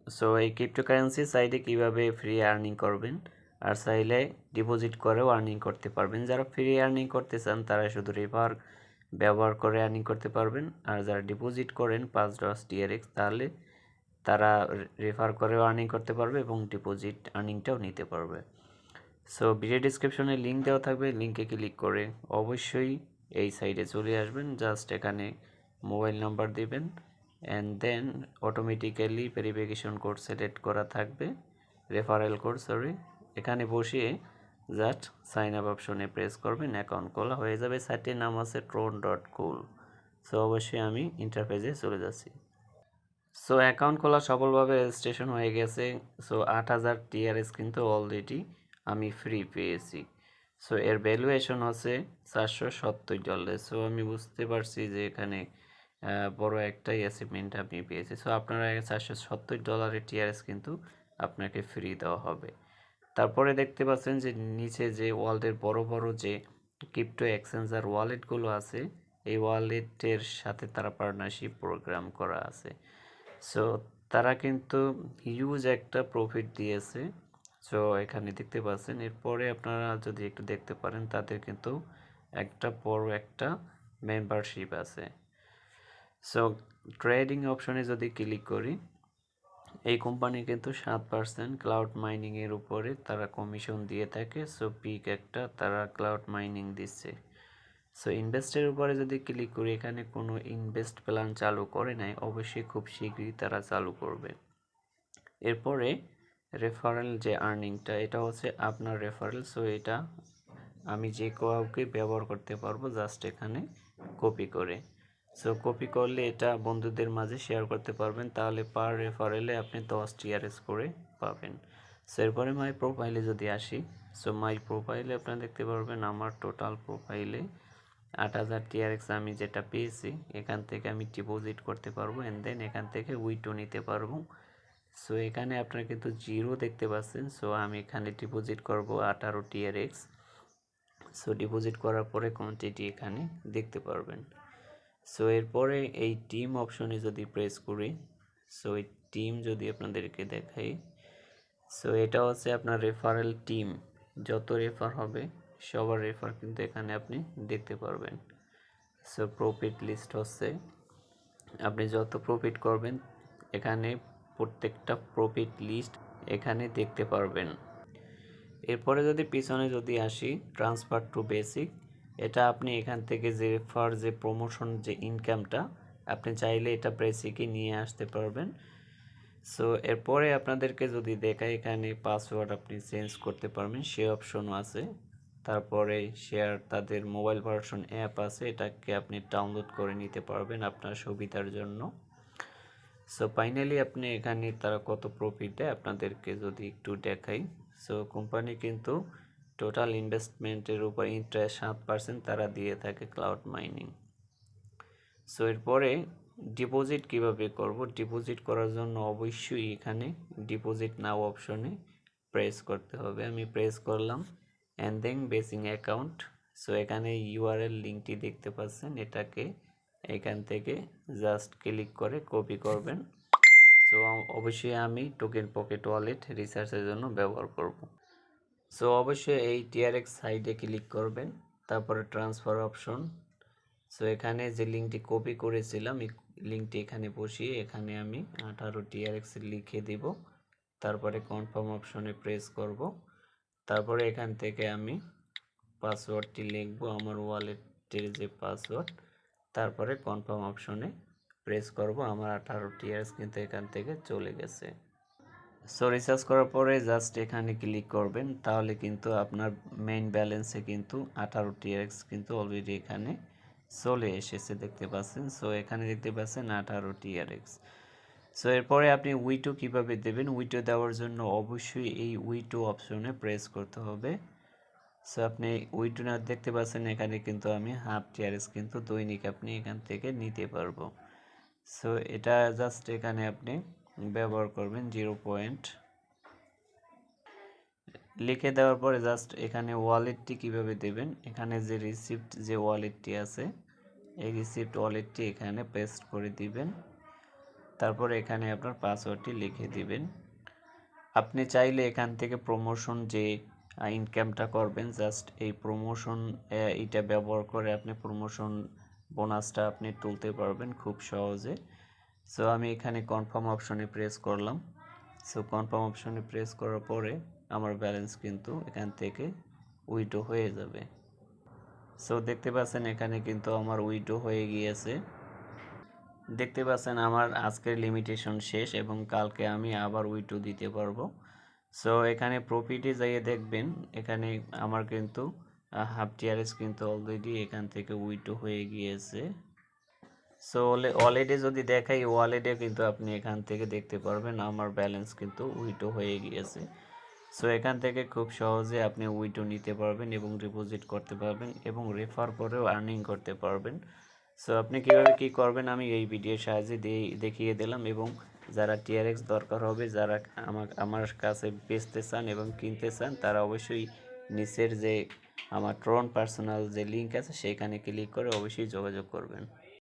So এই cryptocurrency সাইটে কিভাবে ফ্রি আর্নিং করবেন, আর চাইলে ডিপোজিট করেও আর্নিং করতে পারবেন। যারা ফ্রি আর্নিং করতে চান তারা শুধু রেফার ব্যবহার করে আর্নিং করতে পারবেন, আর যারা ডিপোজিট করেন 5 TRX তাহলে তারা রেফার করেও আর্নিং করতে পারবে এবং ডিপোজিট আর্নিংটাও নিতে পারবে। সো ভিডিও ডিসক্রিপশনে লিঙ্ক দেওয়া থাকবে, লিঙ্কে ক্লিক করে অবশ্যই এই সাইটে চলে আসবেন। জাস্ট এখানে মোবাইল নাম্বার দিবেন and then automatically verification code select করা থাকবে, রেফারেল কোড এখানে বসিয়ে জাস্ট সাইন আপ অপশনে প্রেস করবেন, অ্যাকাউন্ট খোলা হয়ে যাবে। সাইটের নাম আছে tron.cool। সো অবশ্যই আমি ইন্টারফেসে চলে যাচ্ছি। সো অ্যাকাউন্ট খোলা সফলভাবে রেজিস্ট্রেশন হয়ে গেছে। সো 8,000 TRS কিন্তু অলরেডি আমি ফ্রি পেয়েছি। সো এর ভ্যালুয়েশন হচ্ছে $470। সো আমি বুঝতে পারছি যে এখানে বড় একটাই অ্যাচিভমেন্ট আপনি পেয়েছি। সো আপনারা $470 TRS কিন্তু আপনাকে ফ্রি দেওয়া হবে। তারপরে দেখতে পাচ্ছেন যে নিচে যে ওয়ালেটের বড় বড় যে ক্রিপ্টো এক্সচেঞ্জার ওয়ালেটগুলো আছে, এই ওয়ালেটের সাথে তারা পার্টনারশিপ প্রোগ্রাম করা আছে। সো তারা কিন্তু হিউজ একটা প্রফিট দিয়েছে। সো এখানে দেখতে পাচ্ছেন। এরপরে আপনারা যদি একটু দেখতে পারেন তাদের কিন্তু একটা বড় একটা মেম্বারশিপ আছে। সো ট্রেডিং অপশনে যদি ক্লিক করি, এই কোম্পানি কিন্তু 7% ক্লাউড মাইনিংয়ের উপরে তারা কমিশন দিয়ে থাকে। সো পিক একটা তারা ক্লাউড মাইনিং দিচ্ছে। সো ইনভেস্টের উপরে যদি ক্লিক করি, এখানে কোনো ইনভেস্ট প্ল্যান চালু করে নাই, অবশ্যই খুব শীঘ্রই তারা চালু করবে। এরপরে রেফারেল যে আর্নিংটা, এটা হচ্ছে আপনার রেফারেল। সো এটা আমি যে কাউকে ব্যবহার করতে পারবো জাস্ট এখানে কপি করে। সো কপি করলে এটা বন্ধুদের মাঝে শেয়ার করতে পারবেন, তাহলে পার রেফারেলে আপনি 10 TRS করে পাবেন। সো এরপরে মাই প্রোফাইলে যদি আসি, সো মাই প্রোফাইলে আপনারা দেখতে পারবেন আমার টোটাল প্রোফাইলে 8,000 TRX আমি যেটা পেয়েছি, এখান থেকে আমি ডিপোজিট করতে পারবো অ্যান্ড দেন এখান থেকে উইথড্র নিতে পারবো। সো এখানে আপনারা কিন্তু জিরো দেখতে পাচ্ছেন। সো আমি এখানে ডিপোজিট করব 18 TRX। সো ডিপোজিট করার পরে কোয়ান্টিটি এখানে দেখতে পারবেন। সো এরপরে এই টিম অপশনে যদি প্রেস করি, সো এই টিম যদি আপনাদেরকে দেখাই, সো এটা হচ্ছে আপনার রেফারেল টিম। যত রেফার হবে সবার রেফার কিন্তু এখানে আপনি দেখতে পারবেন। সো প্রফিট লিস্ট হচ্ছে আপনি যত প্রফিট করবেন এখানে প্রত্যেকটা প্রফিট লিস্ট এখানে দেখতে পারবেন। এরপরে যদি পিছনে যদি আসি, ট্রান্সফার টু বেসিক, এটা আপনি এখান থেকে যে রেফার যে প্রমোশন যে ইনকামটা আপনি চাইলে এটা বেসিকে নিয়ে আসতে পারবেন। সো এরপরে আপনাদেরকে যদি দেখাই, এখানে পাসওয়ার্ড আপনি চেঞ্জ করতে পারবেন, সে অপশনও আছে। তারপরে শেয়ার তাদের মোবাইল ভার্সন অ্যাপ আছে, এটাকে আপনি ডাউনলোড করে নিতে পারবেন আপনার সুবিধার জন্য। সো ফাইনালি আপনি এখানে তারা কত প্রফিট দেয় আপনাদেরকে যদি একটু দেখাই। সো কোম্পানি কিন্তু টোটাল ইনভেস্টমেন্টের উপর ইন্টারেস্ট 7% তারা দিয়ে থাকে ক্লাউড মাইনিং। সো এরপরে ডিপোজিট কিভাবে করব, ডিপোজিট করার জন্য অবশ্যই এখানে ডিপোজিট নাও অপশনে প্রেস করতে হবে। আমি প্রেস করলাম অ্যান্ড দেন বেসিং অ্যাকাউন্ট। সো এখানে ইউআরএল লিঙ্কটি দেখতে পাচ্ছেন, এটাকে এখান থেকে জাস্ট ক্লিক করে কপি করবেন। সো অবশ্যই আমি টোকেন পকেট ওয়ালেট রিসার্চের জন্য ব্যবহার করব। সো অবশ্যই এই TRX সাইডে ক্লিক করবেন, তারপরে ট্রান্সফার অপশন। সো এখানে যে লিঙ্কটি কপি করেছিলাম এই লিঙ্কটি এখানে বসিয়ে এখানে আমি 18 TRX লিখে দিব, তারপরে কনফার্ম অপশনে প্রেস করব। তারপরে এখান থেকে আমি পাসওয়ার্ডটি লিখব, আমার ওয়ালেটের যে পাসওয়ার্ড, তারপরে কনফার্ম অপশনে প্রেস করব। আমার 18 TRX কিন্তু এখান থেকে চলে গেছে। সো রিসার্চ করার পরে জাস্ট এখানে ক্লিক করবেন, তাহলে কিন্তু আপনার মেইন ব্যালেন্সে কিন্তু 18 TRX কিন্তু অলরেডি এখানে চলে এসেছে দেখতে পাচ্ছেন। সো এখানে দেখতে পাচ্ছেন 18 TRX। সো এরপরে আপনি উইটো কিভাবে দেবেন, উইটো দেওয়ার জন্য অবশ্যই এই উইটো অপশনে প্রেস করতে হবে। সো আপনি উইটো না দেখতে পাচ্ছেন এখানে কিন্তু আমি হাফ TRX কিন্তু দৈনিক আপনি এখান থেকে নিতে পারবো। সো এটা জাস্ট এখানে আপনি ব্যবহার করবেন 0. লিখে দেওয়ার পরে জাস্ট এখানে ওয়ালেটটি কিভাবে দেবেন, এখানে যে রিসিপ্ট যে ওয়ালেটটি আছে এই রিসিপ্ট ওয়ালেটটি এখানে পেস্ট করে দিবেন। তারপর এখানে আপনার পাসওয়ার্ডটি লিখে দিবেন। আপনি চাইলে এখান থেকে প্রমোশন যে ইনকামটা করবেন, জাস্ট এই প্রমোশন এইটা ব্যবহার করে আপনি প্রমোশন বোনাসটা আপনি তুলতে পারবেন খুব সহজে। সো আমি এখানে কনফার্ম অপশনে প্রেস করলাম। সো কনফার্ম অপশনে প্রেস করার পরে আমার ব্যালেন্স কিন্তু এখান থেকে উইথড্র হয়ে যাবে। সো দেখতে পাচ্ছেন এখানে কিন্তু আমার উইথড্র হয়ে গিয়েছে। দেখতে পাচ্ছেন আমার আজকের লিমিটেশন শেষ এবং কালকে আমি আবার উইথড্র দিতে পারবো। সো এখানে প্রফিটে যাইয়ে দেখবেন এখানে আমার কিন্তু হাফ টিআরএস কিন্তু অলরেডি এখান থেকে উইথড্র হয়ে গিয়েছে। সো ওয়ালেটে যদি দেখাই, ওয়ালেটে কিন্তু আপনি এখান থেকে দেখতে পারবেন আমার ব্যালেন্স কিন্তু উইথড্র হয়ে গিয়েছে। সো এখান থেকে খুব সহজে আপনি উইথড্র নিতে পারবেন এবং ডিপোজিট করতে পারবেন এবং রেফার করেও আর্নিং করতে পারবেন। সো আপনি কীভাবে কী করবেন আমি এই ভিডিওর সাহায্যে দেখিয়ে দিলাম, এবং যারা টিআরএক্স দরকার হবে, যারা আমার কাছে বেচতে চান এবং কিনতে চান, তারা অবশ্যই নিচের যে আমার ট্রন পার্সোনাল যে লিঙ্ক আছে সেখানে ক্লিক করে অবশ্যই যোগাযোগ করবেন।